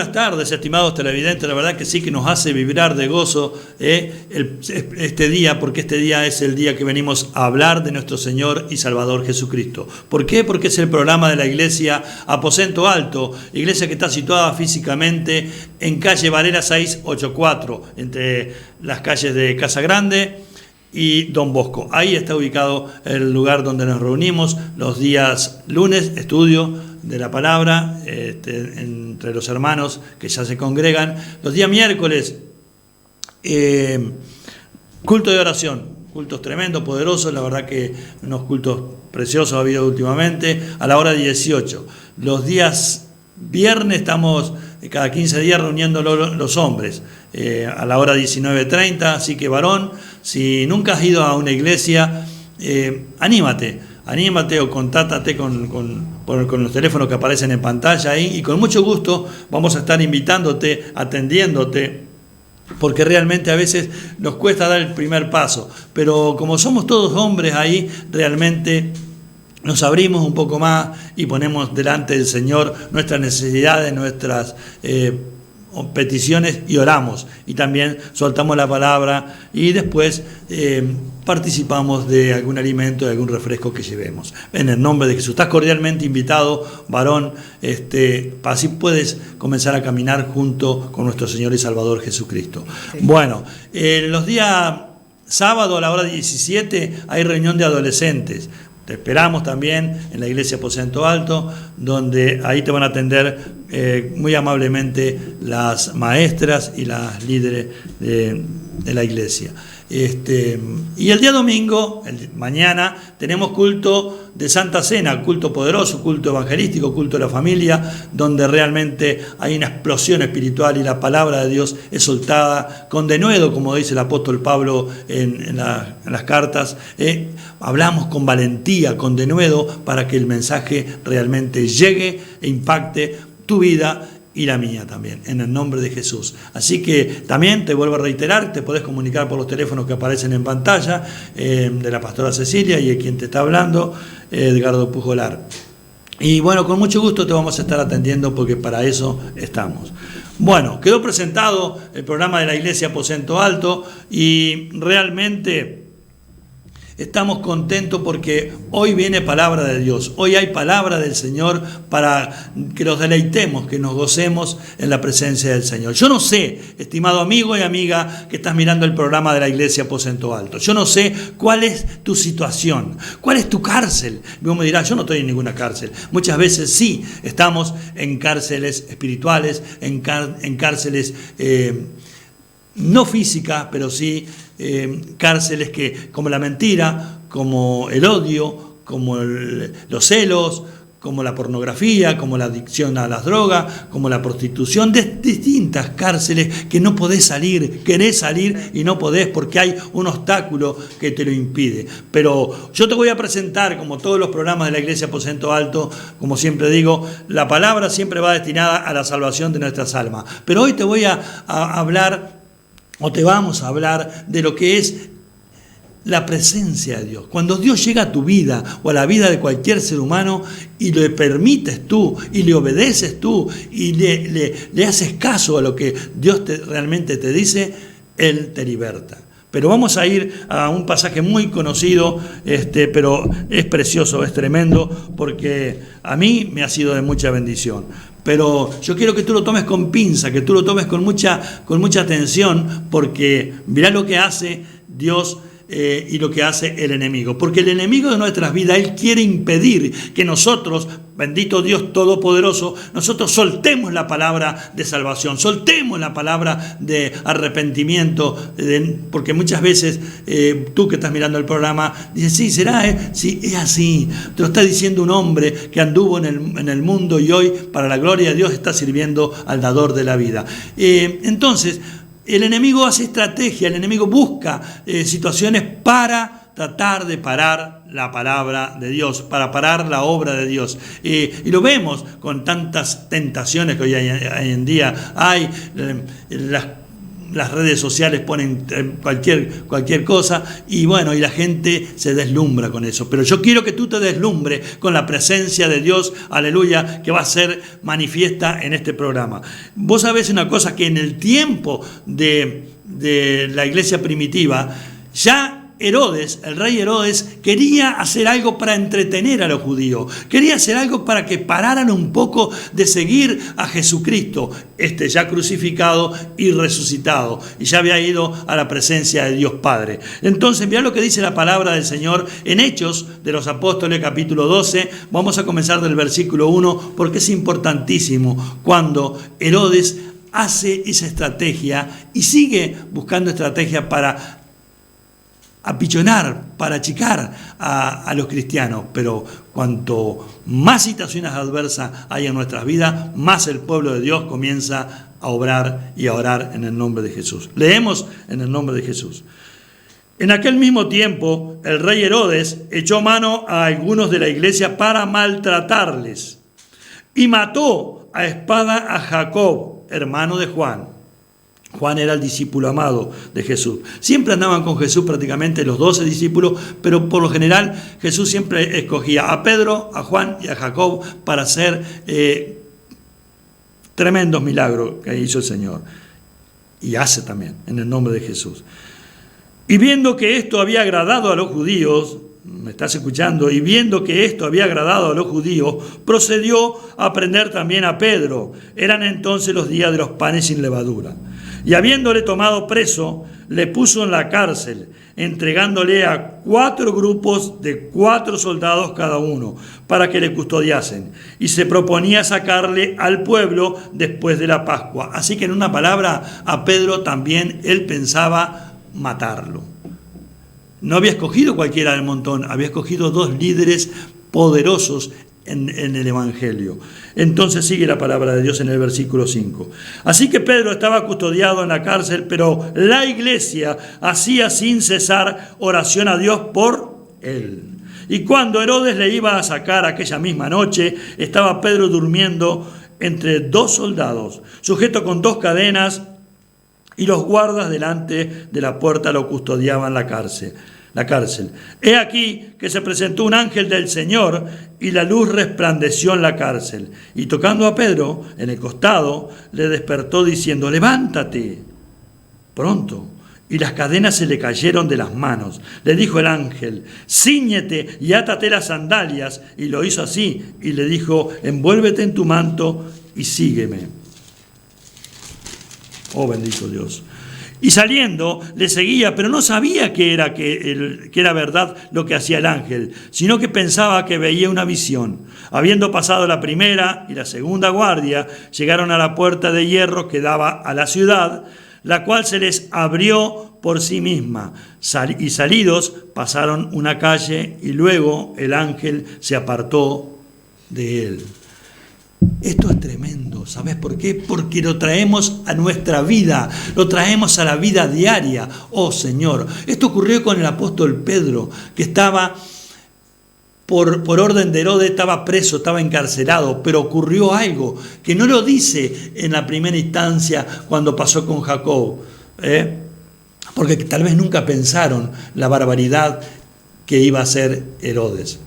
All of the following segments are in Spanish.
buenas tardes, estimados televidentes. La verdad que sí que nos hace vibrar de gozo este día, porque este día es el día que venimos a hablar de nuestro Señor y Salvador Jesucristo. ¿Por qué? Porque es el programa de la iglesia Aposento Alto, iglesia que está situada físicamente en calle Varela 684, entre las calles de Casa Grande y Don Bosco. Ahí está ubicado el lugar donde nos reunimos los días lunes, estudio de la palabra entre los hermanos que ya se congregan. Los días miércoles, culto de oración, cultos tremendos, poderosos. La verdad que unos cultos preciosos ha habido últimamente, a la hora 18. Los días viernes estamos cada 15 días reuniendo los hombres, a la hora 19:30, así que varón, si nunca has ido a una iglesia, anímate o contáctate con los teléfonos que aparecen en pantalla ahí, y con mucho gusto vamos a estar invitándote, atendiéndote, porque realmente a veces nos cuesta dar el primer paso, pero como somos todos hombres ahí, realmente nos abrimos un poco más y ponemos delante del Señor nuestras necesidades, nuestras peticiones, y oramos, y también soltamos la palabra, y después participamos de algún alimento, de algún refresco que llevemos. En el nombre de Jesús, estás cordialmente invitado, varón, así puedes comenzar a caminar junto con nuestro Señor y Salvador Jesucristo. Sí. Bueno, los días sábado a la hora 17 hay reunión de adolescentes. Te esperamos también en la iglesia Aposento Alto, donde ahí te van a atender muy amablemente las maestras y las líderes de la iglesia. Y el día domingo, mañana, tenemos culto de Santa Cena, culto poderoso, culto evangelístico, culto de la familia, donde realmente hay una explosión espiritual y la palabra de Dios es soltada con denuedo, como dice el apóstol Pablo en las cartas. Hablamos con valentía, con denuedo, para que el mensaje realmente llegue e impacte tu vida y la mía también, en el nombre de Jesús. Así que también te vuelvo a reiterar, te podés comunicar por los teléfonos que aparecen en pantalla, de la pastora Cecilia y de quien te está hablando, Edgardo Pujolar. Y bueno, con mucho gusto te vamos a estar atendiendo, porque para eso estamos. Bueno, quedó presentado el programa de la iglesia Aposento Alto, y realmente estamos contentos porque hoy viene palabra de Dios, hoy hay palabra del Señor para que nos deleitemos, que nos gocemos en la presencia del Señor. Yo no sé, estimado amigo y amiga que estás mirando el programa de la iglesia Aposento Alto, yo no sé cuál es tu situación, cuál es tu cárcel. Vos me dirás, yo no estoy en ninguna cárcel. Muchas veces sí, estamos en cárceles espirituales, en cárceles no físicas, pero sí cárceles que, como la mentira, como el odio, como los celos, como la pornografía, como la adicción a las drogas, como la prostitución, de distintas cárceles que no podés salir, querés salir y no podés porque hay un obstáculo que te lo impide. Pero yo te voy a presentar, como todos los programas de la iglesia Aposento Alto, como siempre digo, la palabra siempre va destinada a la salvación de nuestras almas. Pero hoy te voy a hablar, o te vamos a hablar, de lo que es la presencia de Dios. Cuando Dios llega a tu vida o a la vida de cualquier ser humano y le permites tú y le obedeces tú y le haces caso a lo que Dios realmente te dice, Él te liberta. Pero vamos a ir a un pasaje muy conocido, pero es precioso, es tremendo, porque a mí me ha sido de mucha bendición. Pero yo quiero que tú lo tomes con pinza, que tú lo tomes con mucha atención, porque mirá lo que hace Dios y lo que hace el enemigo. Porque el enemigo de nuestras vidas, él quiere impedir que nosotros, bendito Dios Todopoderoso, nosotros soltemos la palabra de salvación, soltemos la palabra de arrepentimiento, porque muchas veces tú que estás mirando el programa dices, sí, será, sí, es así. Te lo está diciendo un hombre que anduvo en el mundo y hoy, para la gloria de Dios, está sirviendo al dador de la vida. Entonces, el enemigo hace estrategia, el enemigo busca situaciones para tratar de parar la palabra de Dios, para parar la obra de Dios. Y lo vemos con tantas tentaciones que hoy en día hay, las redes sociales ponen cualquier cosa y bueno, y la gente se deslumbra con eso. Pero yo quiero que tú te deslumbres con la presencia de Dios, aleluya, que va a ser manifiesta en este programa. Vos sabés una cosa, que en el tiempo de la iglesia primitiva, ya Herodes, el rey Herodes, quería hacer algo para entretener a los judíos, quería hacer algo para que pararan un poco de seguir a Jesucristo, ya crucificado y resucitado, y ya había ido a la presencia de Dios Padre. Entonces, mirá lo que dice la palabra del Señor en Hechos de los Apóstoles, capítulo 12, vamos a comenzar del versículo 1, porque es importantísimo cuando Herodes hace esa estrategia y sigue buscando estrategia para apichonar, para achicar a los cristianos, pero cuanto más situaciones adversas hay en nuestras vidas, más el pueblo de Dios comienza a obrar y a orar en el nombre de Jesús. Leemos en el nombre de Jesús. En aquel mismo tiempo, el rey Herodes echó mano a algunos de la iglesia para maltratarles y mató a espada a Jacob, hermano de Juan. Juan era el discípulo amado de Jesús. Siempre andaban con Jesús prácticamente los 12 discípulos, pero por lo general Jesús siempre escogía a Pedro, a Juan y a Jacob para hacer tremendos milagros que hizo el Señor. Y hace también, en el nombre de Jesús. Y viendo que esto había agradado a los judíos, ¿me estás escuchando? Y viendo que esto había agradado a los judíos, procedió a prender también a Pedro. Eran entonces los días de los panes sin levadura. Y habiéndole tomado preso, le puso en la cárcel, entregándole a 4 grupos de 4 soldados cada uno, para que le custodiasen. Y se proponía sacarle al pueblo después de la Pascua. Así que en una palabra, a Pedro también él pensaba matarlo. No había escogido cualquiera del montón, había escogido 2 líderes poderosos en el Evangelio. Entonces sigue la palabra de Dios en el versículo 5. Así que Pedro estaba custodiado en la cárcel, pero la iglesia hacía sin cesar oración a Dios por él. Y cuando Herodes le iba a sacar aquella misma noche, estaba Pedro durmiendo entre 2 soldados, sujeto con 2 cadenas, y los guardas delante de la puerta lo custodiaban la cárcel. He aquí que se presentó un ángel del Señor y la luz resplandeció en la cárcel. Y tocando a Pedro en el costado, le despertó diciendo: levántate pronto. Y las cadenas se le cayeron de las manos. Le dijo el ángel: cíñete y átate las sandalias. Y lo hizo así. Y le dijo: envuélvete en tu manto y sígueme. Oh, bendito Dios. Y saliendo le seguía, pero no sabía que era verdad lo que hacía el ángel, sino que pensaba que veía una visión. Habiendo pasado la primera y la segunda guardia, llegaron a la puerta de hierro que daba a la ciudad, la cual se les abrió por sí misma. Y salidos pasaron una calle y luego el ángel se apartó de él. Esto es tremendo, ¿sabes por qué? Porque lo traemos a nuestra vida, lo traemos a la vida diaria. Oh Señor, esto ocurrió con el apóstol Pedro, que estaba por orden de Herodes, estaba preso, estaba encarcelado, pero ocurrió algo que no lo dice en la primera instancia cuando pasó con Jacob, porque tal vez nunca pensaron la barbaridad que iba a hacer Herodes,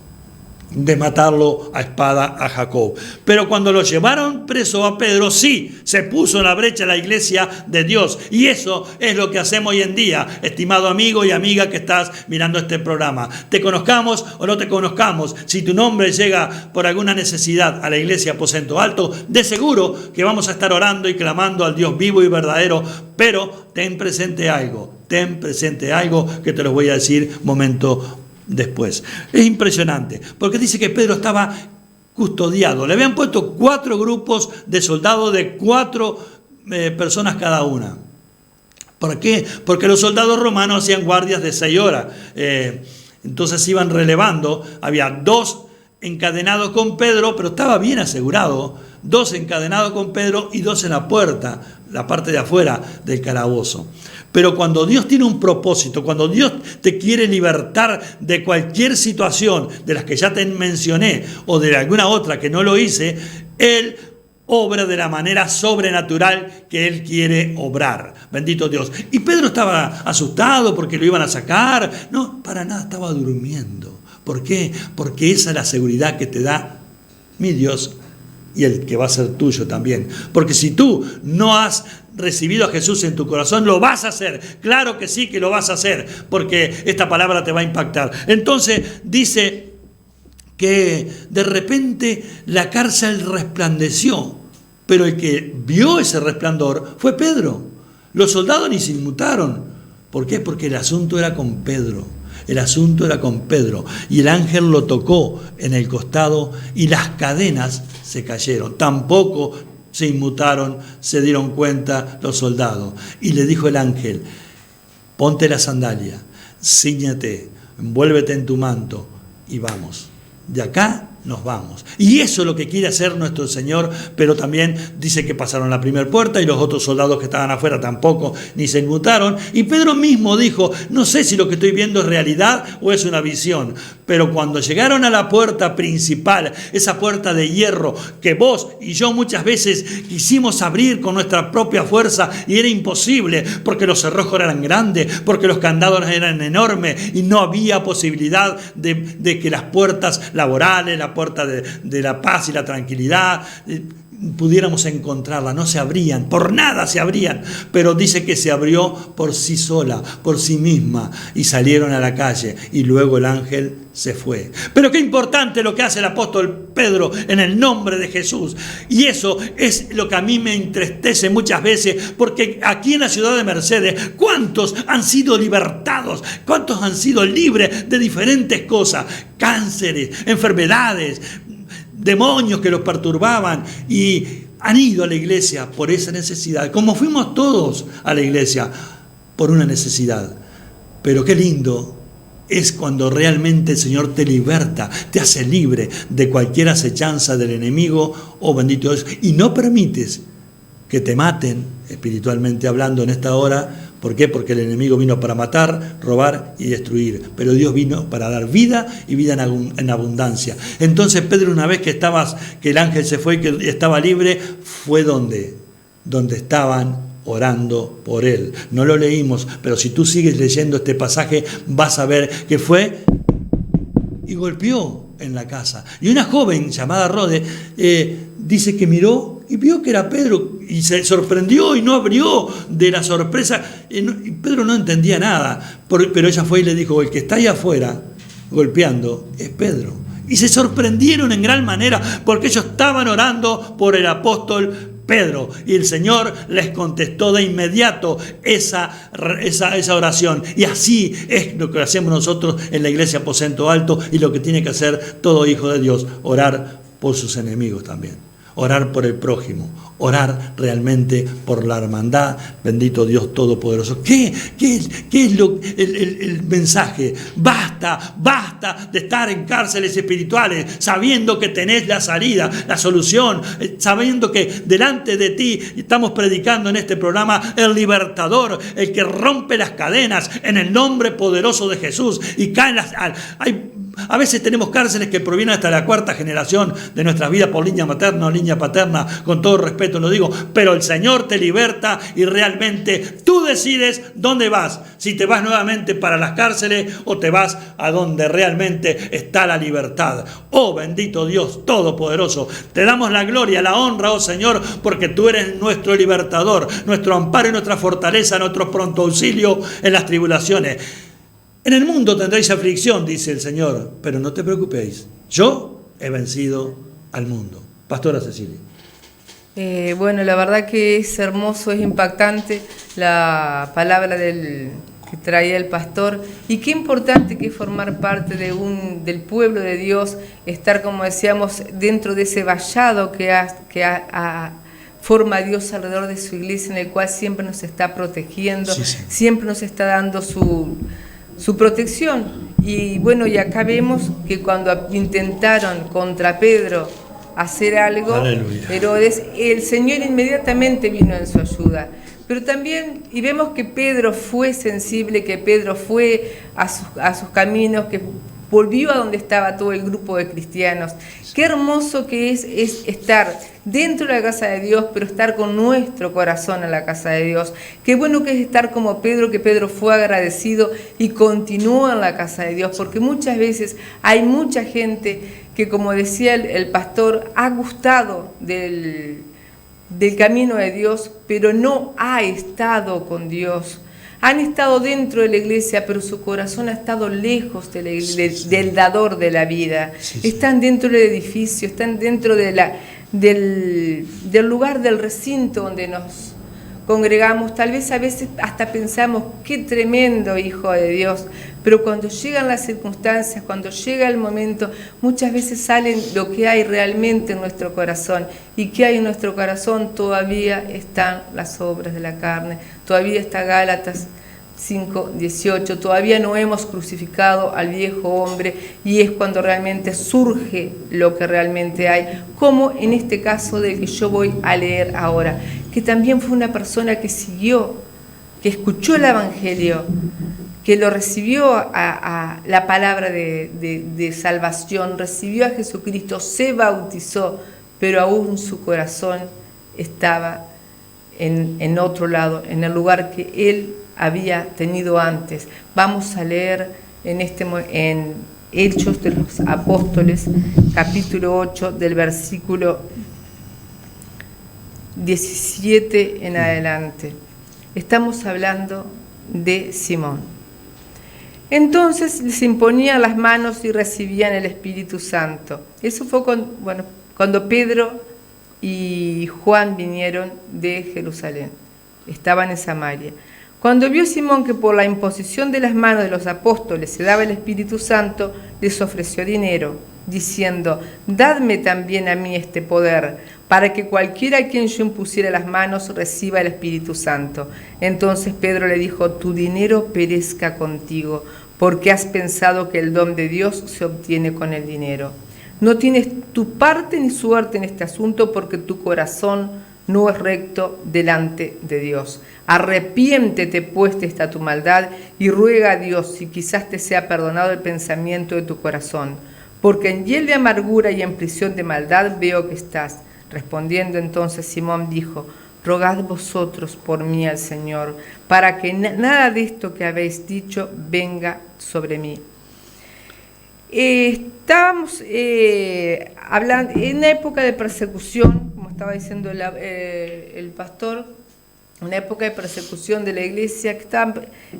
de matarlo a espada a Jacob. Pero cuando lo llevaron preso a Pedro, sí, se puso en la brecha la iglesia de Dios. Y eso es lo que hacemos hoy en día, estimado amigo y amiga que estás mirando este programa. Te conozcamos o no te conozcamos, si tu nombre llega por alguna necesidad a la iglesia Aposento Alto, de seguro que vamos a estar orando y clamando al Dios vivo y verdadero. Pero ten presente algo que te lo voy a decir momento después. Es impresionante, porque dice que Pedro estaba custodiado. Le habían puesto 4 grupos de soldados de 4 personas cada una. ¿Por qué? Porque los soldados romanos hacían guardias de 6 horas. Entonces iban relevando. Había 2 encadenados con Pedro, pero estaba bien asegurado. 2 encadenados con Pedro y 2 en la puerta, la parte de afuera del calabozo. Pero cuando Dios tiene un propósito, cuando Dios te quiere libertar de cualquier situación de las que ya te mencioné o de alguna otra que no lo hice, Él obra de la manera sobrenatural que Él quiere obrar. Bendito Dios. Y Pedro estaba asustado porque lo iban a sacar. No, para nada, estaba durmiendo. ¿Por qué? Porque esa es la seguridad que te da mi Dios y el que va a ser tuyo también. Porque si tú no has recibido a Jesús en tu corazón, lo vas a hacer. Claro que sí que lo vas a hacer, porque esta palabra te va a impactar. Entonces dice que de repente la cárcel resplandeció. Pero el que vio ese resplandor fue Pedro. Los soldados ni se inmutaron. ¿Por qué? Porque el asunto era con Pedro. El asunto era con Pedro. Y el ángel lo tocó en el costado y las cadenas se cayeron. Tampoco se inmutaron, se dieron cuenta los soldados. Y le dijo el ángel: ponte la sandalia, cíñete, envuélvete en tu manto y vamos. De acá nos vamos. Y eso es lo que quiere hacer nuestro Señor, pero también dice que pasaron la primera puerta y los otros soldados que estaban afuera tampoco ni se inmutaron. Y Pedro mismo dijo: no sé si lo que estoy viendo es realidad o es una visión. Pero cuando llegaron a la puerta principal, esa puerta de hierro que vos y yo muchas veces quisimos abrir con nuestra propia fuerza y era imposible, porque los cerrojos eran grandes, porque los candados eran enormes y no había posibilidad de que las puertas laborales, la puerta de la paz y la tranquilidad, pudiéramos encontrarla. No se abrían, por nada se abrían, pero dice que se abrió por sí sola, por sí misma, y salieron a la calle y luego el ángel se fue. Pero qué importante lo que hace el apóstol Pedro en el nombre de Jesús, y eso es lo que a mí me entristece muchas veces, porque aquí en la ciudad de Mercedes, ¿cuántos han sido libertados? ¿Cuántos han sido libres de diferentes cosas? Cánceres, enfermedades, demonios que los perturbaban, y han ido a la iglesia por esa necesidad, como fuimos todos a la iglesia por una necesidad. Pero qué lindo es cuando realmente el Señor te liberta, te hace libre de cualquier acechanza del enemigo, oh bendito Dios, y no permites que te maten, espiritualmente hablando, en esta hora. ¿Por qué? Porque el enemigo vino para matar, robar y destruir. Pero Dios vino para dar vida y vida en abundancia. Entonces Pedro, una vez que el ángel se fue y que estaba libre, fue donde estaban orando por él. No lo leímos, pero si tú sigues leyendo este pasaje vas a ver que fue y golpeó en la casa. Y una joven llamada Rode dice que miró y vio que era Pedro y se sorprendió y no abrió de la sorpresa. Y Pedro no entendía nada, pero ella fue y le dijo: el que está ahí afuera golpeando es Pedro. Y se sorprendieron en gran manera porque ellos estaban orando por el apóstol Pedro, y el Señor les contestó de inmediato esa oración. Y así es lo que hacemos nosotros en la iglesia Aposento Alto, y lo que tiene que hacer todo hijo de Dios: orar por sus enemigos también. Orar por el prójimo, orar realmente por la hermandad. Bendito Dios Todopoderoso. ¿Qué es el mensaje? Basta de estar en cárceles espirituales, sabiendo que tenés la salida, la solución, sabiendo que delante de ti estamos predicando en este programa el libertador, el que rompe las cadenas en el nombre poderoso de Jesús, y caen a veces tenemos cárceles que provienen hasta la cuarta generación de nuestras vidas por línea materna o línea paterna, con todo respeto lo digo, pero el Señor te liberta y realmente tú decides dónde vas, si te vas nuevamente para las cárceles o te vas a donde realmente está la libertad. Oh bendito Dios Todopoderoso, te damos la gloria, la honra, oh Señor, porque tú eres nuestro libertador, nuestro amparo y nuestra fortaleza, nuestro pronto auxilio en las tribulaciones. En el mundo tendréis aflicción, dice el Señor, pero no te preocupéis, yo he vencido al mundo. Pastora Cecilia. Bueno, la verdad que es hermoso, es impactante la palabra que traía el pastor, y qué importante que es formar parte del pueblo de Dios, estar, como decíamos, dentro de ese vallado que forma Dios alrededor de su iglesia, en el cual siempre nos está protegiendo, sí. Siempre nos está dando su protección. Y bueno, y acá vemos que cuando intentaron contra Pedro hacer algo, aleluya, pero el Señor inmediatamente vino en su ayuda. Pero también, y vemos que Pedro fue sensible, que Pedro fue a sus caminos, que volvió a donde estaba todo el grupo de cristianos. Qué hermoso que es estar dentro de la casa de Dios, pero estar con nuestro corazón en la casa de Dios. Qué bueno que es estar como Pedro, que Pedro fue agradecido y continuó en la casa de Dios, porque muchas veces hay mucha gente que, como decía el pastor, ha gustado del camino de Dios, pero no ha estado con Dios. Han estado dentro de la iglesia, pero su corazón ha estado lejos de del dador de la vida. Están dentro del edificio, están dentro de del lugar, del recinto donde nos congregamos. Tal vez a veces hasta pensamos, qué tremendo hijo de Dios, pero cuando llegan las circunstancias, cuando llega el momento, muchas veces salen lo que hay realmente en nuestro corazón. ¿Y qué hay en nuestro corazón? Todavía están las obras de la carne, todavía está Gálatas 5:18, todavía no hemos crucificado al viejo hombre, y es cuando realmente surge lo que realmente hay, como en este caso del que yo voy a leer ahora, que también fue una persona que siguió, que escuchó el Evangelio, que lo recibió a la palabra de salvación, recibió a Jesucristo, se bautizó, pero aún su corazón estaba en otro lado, en el lugar que él había tenido antes. Vamos a leer en Hechos de los Apóstoles, capítulo 8, del versículo 17 en adelante. Estamos hablando de Simón. Entonces les imponían las manos y recibían el Espíritu Santo. Eso fue cuando Pedro y Juan vinieron de Jerusalén. Estaban en Samaria. Cuando vio Simón que por la imposición de las manos de los apóstoles se daba el Espíritu Santo, les ofreció dinero, diciendo: dadme también a mí este poder, para que cualquiera a quien yo impusiera las manos reciba el Espíritu Santo. Entonces Pedro le dijo: tu dinero perezca contigo, porque has pensado que el don de Dios se obtiene con el dinero. No tienes tu parte ni suerte en este asunto, porque tu corazón no es recto delante de Dios. Arrepiéntete pues de esta tu maldad y ruega a Dios si quizás te sea perdonado el pensamiento de tu corazón, porque en hiel de amargura y en prisión de maldad veo que estás. Respondiendo entonces Simón dijo: rogad vosotros por mí al Señor, para que nada de esto que habéis dicho venga sobre mí. Estábamos hablando en una época de persecución, como estaba diciendo el pastor, una época de persecución de la iglesia, que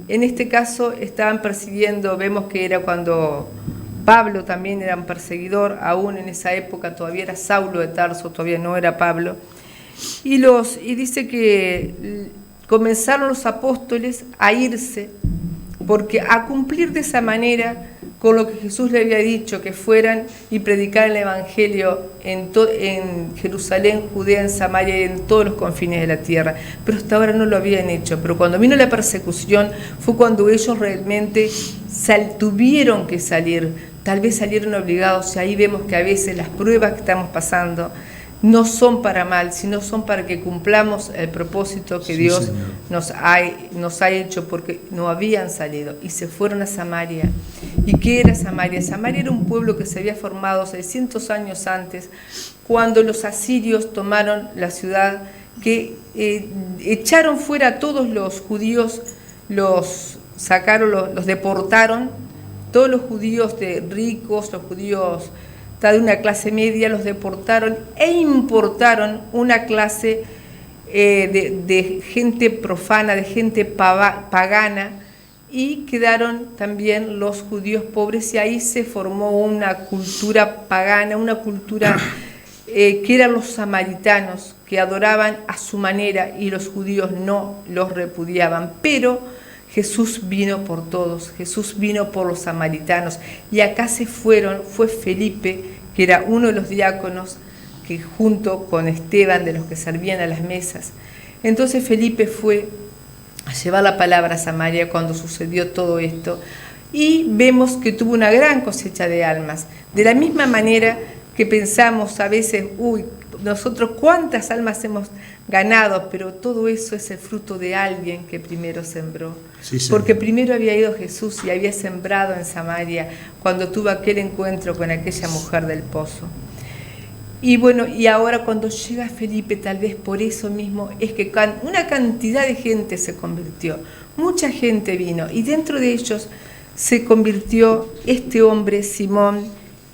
en este caso estaban persiguiendo. Vemos que era cuando Pablo también era un perseguidor, aún en esa época todavía era Saulo de Tarso, todavía no era Pablo, y dice que comenzaron los apóstoles a irse, porque a cumplir de esa manera con lo que Jesús le había dicho, que fueran y predicaran el Evangelio en Jerusalén, Judea, en Samaria y en todos los confines de la tierra. Pero hasta ahora no lo habían hecho. Pero cuando vino la persecución fue cuando ellos realmente tuvieron que salir. Tal vez salieron obligados, y ahí vemos que a veces las pruebas que estamos pasando no son para mal, sino son para que cumplamos el propósito que Dios nos ha hecho, porque no habían salido y se fueron a Samaria. ¿Y qué era Samaria? Samaria era un pueblo que se había formado 600 años antes, cuando los asirios tomaron la ciudad, que echaron fuera a todos los judíos, los sacaron, los deportaron, todos los judíos de ricos, los judíos de una clase media, los deportaron e importaron una clase de gente profana, de gente pagana, y quedaron también los judíos pobres, y ahí se formó una cultura pagana, una cultura que eran los samaritanos, que adoraban a su manera, y los judíos no los repudiaban. Pero Jesús vino por todos, Jesús vino por los samaritanos, y acá fue Felipe, que era uno de los diáconos, que junto con Esteban, de los que servían a las mesas. Entonces Felipe fue a llevar la palabra a Samaria cuando sucedió todo esto, y vemos que tuvo una gran cosecha de almas. De la misma manera que pensamos a veces, nosotros cuántas almas hemos ganado, pero todo eso es el fruto de alguien que primero sembró. Sí, porque primero había ido Jesús y había sembrado en Samaria cuando tuvo aquel encuentro con aquella mujer del pozo. Y bueno, y ahora cuando llega Felipe, tal vez por eso mismo, es que una cantidad de gente se convirtió. Mucha gente vino y dentro de ellos se convirtió este hombre Simón,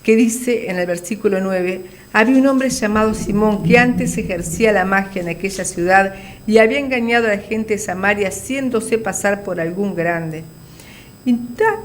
que dice en el versículo 9, había un hombre llamado Simón que antes ejercía la magia en aquella ciudad y había engañado a la gente de Samaria haciéndose pasar por algún grande.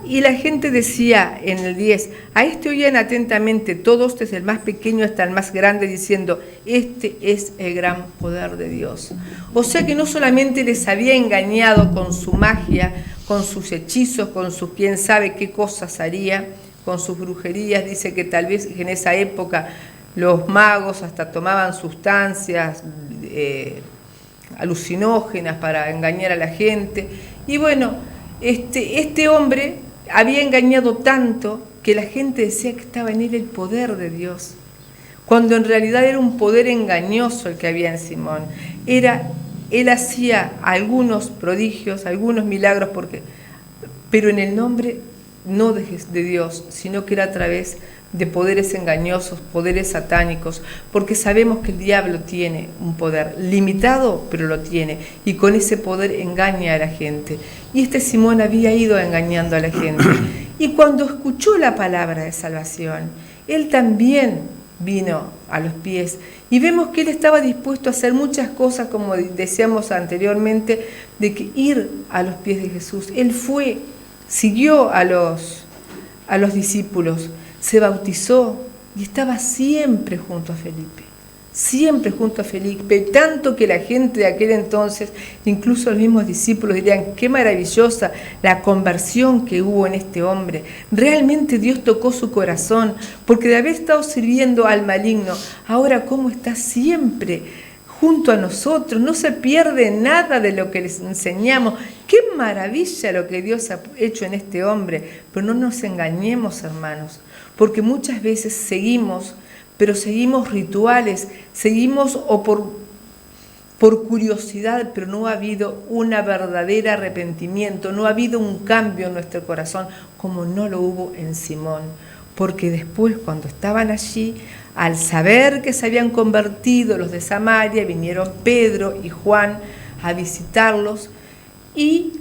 Y la gente decía en el 10, a este oían atentamente todos, desde el más pequeño hasta el más grande, diciendo, este es el gran poder de Dios. O sea que no solamente les había engañado con su magia, con sus hechizos, con sus quién sabe qué cosas haría, con sus brujerías. Dice que tal vez en esa época los magos hasta tomaban sustancias alucinógenas para engañar a la gente. Y bueno, este hombre había engañado tanto que la gente decía que estaba en él el poder de Dios, cuando en realidad era un poder engañoso el que había en Simón. Él hacía algunos prodigios, algunos milagros, pero en el nombre no de Dios, sino que era a través de poderes engañosos, poderes satánicos, porque sabemos que el diablo tiene un poder limitado, pero lo tiene, y con ese poder engaña a la gente. Y este Simón había ido engañando a la gente, y cuando escuchó la palabra de salvación, él también vino a los pies, y vemos que él estaba dispuesto a hacer muchas cosas, como decíamos anteriormente, de que ir a los pies de Jesús. Él siguió a los discípulos, se bautizó y estaba siempre junto a Felipe, tanto que la gente de aquel entonces, incluso los mismos discípulos, dirían, qué maravillosa la conversión que hubo en este hombre. Realmente Dios tocó su corazón, porque de haber estado sirviendo al maligno, ahora cómo está siempre junto a nosotros, no se pierde nada de lo que les enseñamos. Qué maravilla lo que Dios ha hecho en este hombre, pero no nos engañemos, hermanos, porque muchas veces seguimos rituales, seguimos o por curiosidad, pero no ha habido una verdadera arrepentimiento, no ha habido un cambio en nuestro corazón, como no lo hubo en Simón, porque después cuando estaban allí, al saber que se habían convertido los de Samaria, vinieron Pedro y Juan a visitarlos y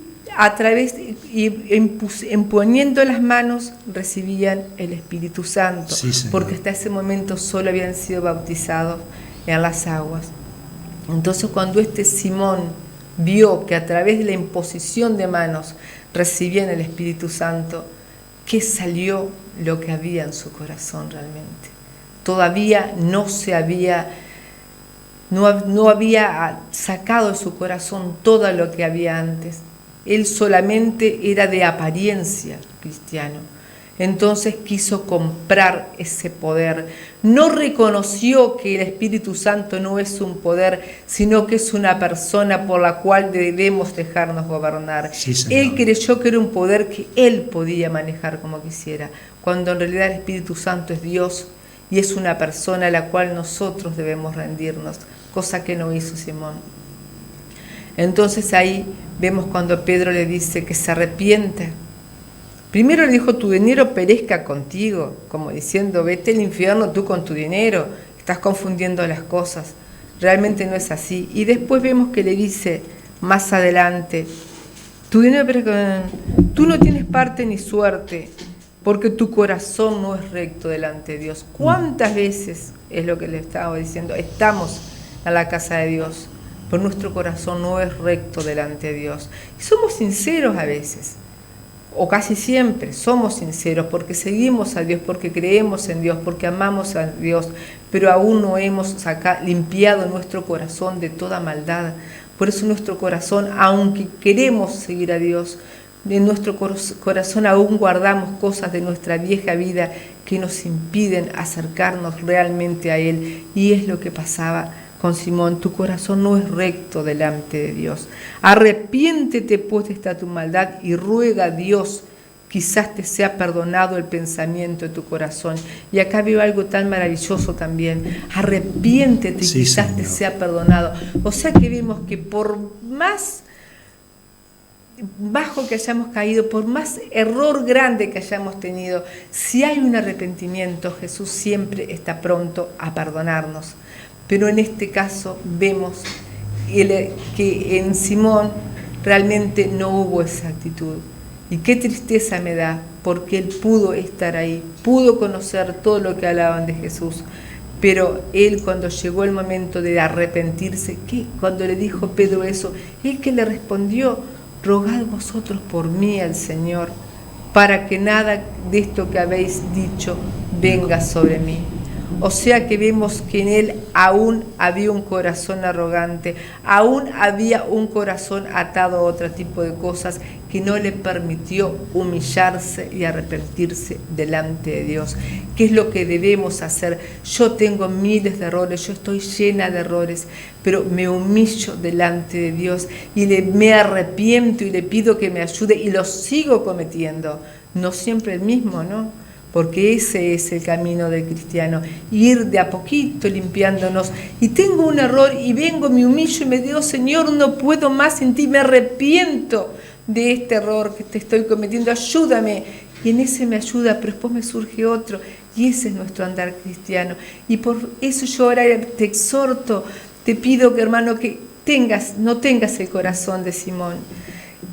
imponiendo las manos recibían el Espíritu Santo, sí, porque hasta ese momento solo habían sido bautizados en las aguas. Entonces cuando este Simón vio que a través de la imposición de manos recibían el Espíritu Santo, ¿qué salió lo que había en su corazón realmente? Todavía no había sacado de su corazón todo lo que había antes. Él solamente era de apariencia cristiano. Entonces quiso comprar ese poder. No reconoció que el Espíritu Santo no es un poder, sino que es una persona por la cual debemos dejarnos gobernar. Sí, él creyó que era un poder que él podía manejar como quisiera, cuando en realidad el Espíritu Santo es Dios y es una persona a la cual nosotros debemos rendirnos, cosa que no hizo Simón. Entonces ahí vemos cuando Pedro le dice que se arrepienta. Primero le dijo, tu dinero perezca contigo, como diciendo, vete al infierno tú con tu dinero, estás confundiendo las cosas. Realmente no es así. Y después vemos que le dice más adelante, tu dinero perezca, tú no tienes parte ni suerte, porque tu corazón no es recto delante de Dios. ¿Cuántas veces, es lo que le estaba diciendo, estamos en la casa de Dios, pero nuestro corazón no es recto delante de Dios? Y somos sinceros a veces, o casi siempre somos sinceros, porque seguimos a Dios, porque creemos en Dios, porque amamos a Dios, pero aún no hemos limpiado nuestro corazón de toda maldad. Por eso nuestro corazón, aunque queremos seguir a Dios, en nuestro corazón aún guardamos cosas de nuestra vieja vida que nos impiden acercarnos realmente a Él. Y es lo que pasaba con Simón. Tu corazón no es recto delante de Dios. Arrepiéntete pues de esta tu maldad y ruega a Dios quizás te sea perdonado el pensamiento de tu corazón. Y acá veo algo tan maravilloso también. Arrepiéntete y Sí, quizás Señor. te sea perdonado. O sea que vemos que por más bajo que hayamos caído, por más error grande que hayamos tenido, si hay un arrepentimiento, Jesús siempre está pronto a perdonarnos. Pero en este caso vemos que en Simón realmente no hubo esa actitud. Y qué tristeza me da, porque él pudo estar ahí, pudo conocer todo lo que hablaban de Jesús. Pero él, cuando llegó el momento de arrepentirse, ¿qué? Cuando le dijo Pedro eso, él que le respondió: rogad vosotros por mí al Señor, para que nada de esto que habéis dicho venga sobre mí. O sea que vemos que en él aún había un corazón arrogante, aún había un corazón atado a otro tipo de cosas que no le permitió humillarse y arrepentirse delante de Dios. ¿Qué es lo que debemos hacer? Yo tengo miles de errores, yo estoy llena de errores, pero me humillo delante de Dios y me arrepiento y le pido que me ayude y lo sigo cometiendo. No siempre el mismo, ¿no? Porque ese es el camino del cristiano, ir de a poquito limpiándonos. Y tengo un error y vengo, me humillo y me digo: Señor, no puedo más sin ti, me arrepiento de este error que te estoy cometiendo, ayúdame. Y en ese me ayuda, pero después me surge otro, y ese es nuestro andar cristiano. Y por eso yo ahora te exhorto, te pido, que hermano, que no tengas el corazón de Simón.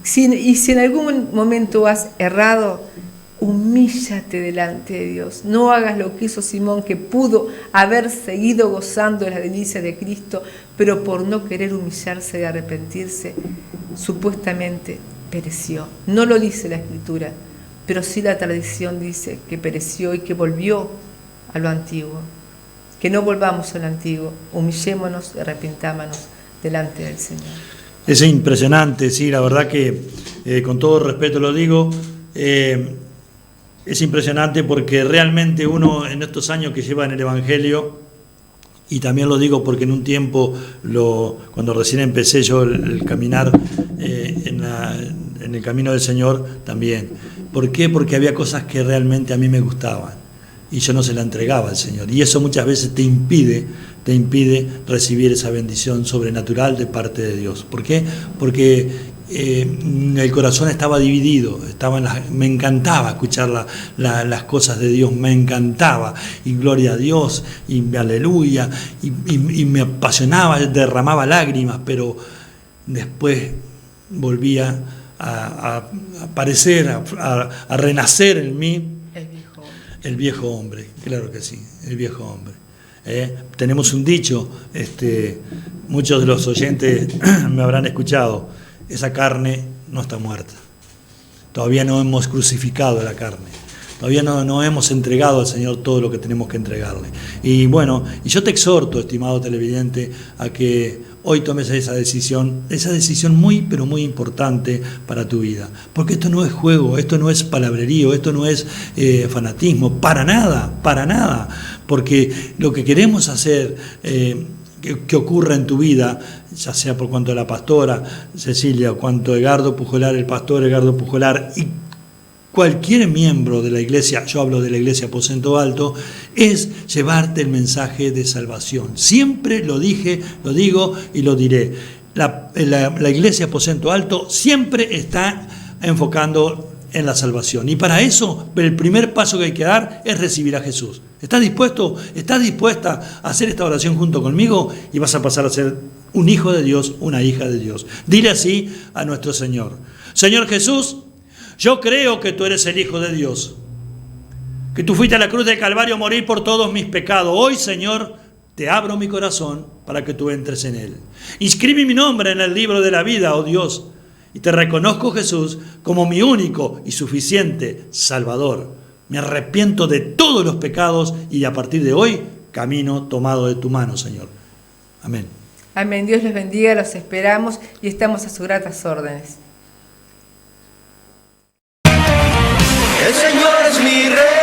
Y si en algún momento has errado, humíllate delante de Dios. No hagas lo que hizo Simón, que pudo haber seguido gozando de las delicias de Cristo, pero por no querer humillarse y arrepentirse, supuestamente pereció. No lo dice la Escritura, pero sí la tradición dice que pereció y que volvió a lo antiguo. Que no volvamos a lo antiguo, humillémonos y arrepintámonos delante del Señor. Es impresionante, sí, la verdad que con todo respeto lo digo, es impresionante porque realmente uno en estos años que lleva en el Evangelio, y también lo digo porque en un tiempo, cuando recién empecé yo el caminar en el camino del Señor también. ¿Por qué? Porque había cosas que realmente a mí me gustaban y yo no se la entregaba al Señor. Y eso muchas veces te impide recibir esa bendición sobrenatural de parte de Dios. ¿Por qué? Porque el corazón estaba dividido, me encantaba escuchar las cosas de Dios, me encantaba, y gloria a Dios, y aleluya, y me apasionaba, derramaba lágrimas, pero después volvía a aparecer, a renacer en mí el viejo hombre, claro que sí, el viejo hombre. Tenemos un dicho, muchos de los oyentes me habrán escuchado: esa carne no está muerta. Todavía no hemos crucificado la carne. Todavía no hemos entregado al Señor todo lo que tenemos que entregarle. Y bueno, y yo te exhorto, estimado televidente, a que hoy tomes esa decisión muy, pero muy importante para tu vida. Porque esto no es juego, esto no es palabrerío, esto no es fanatismo, para nada. Porque lo que queremos hacer, que ocurra en tu vida, ya sea por cuanto a la pastora Cecilia, o cuanto a Edgardo Pujolar, el pastor Edgardo Pujolar, y cualquier miembro de la iglesia, yo hablo de la iglesia Aposento Alto, es llevarte el mensaje de salvación. Siempre lo dije, lo digo y lo diré. La iglesia Aposento Alto siempre está enfocando en la salvación. Y para eso, el primer paso que hay que dar es recibir a Jesús. ¿Estás dispuesto? ¿Estás dispuesta a hacer esta oración junto conmigo? Y vas a pasar a ser un hijo de Dios, una hija de Dios. Dile así a nuestro Señor: Señor Jesús, yo creo que tú eres el Hijo de Dios, que tú fuiste a la cruz del Calvario a morir por todos mis pecados. Hoy, Señor, te abro mi corazón para que tú entres en él. Inscribe mi nombre en el libro de la vida, oh Dios, y te reconozco, Jesús, como mi único y suficiente Salvador. Me arrepiento de todos los pecados y a partir de hoy camino tomado de tu mano, Señor. Amén. Amén. Dios les bendiga, los esperamos y estamos a sus gratas órdenes. El Señor es mi rey.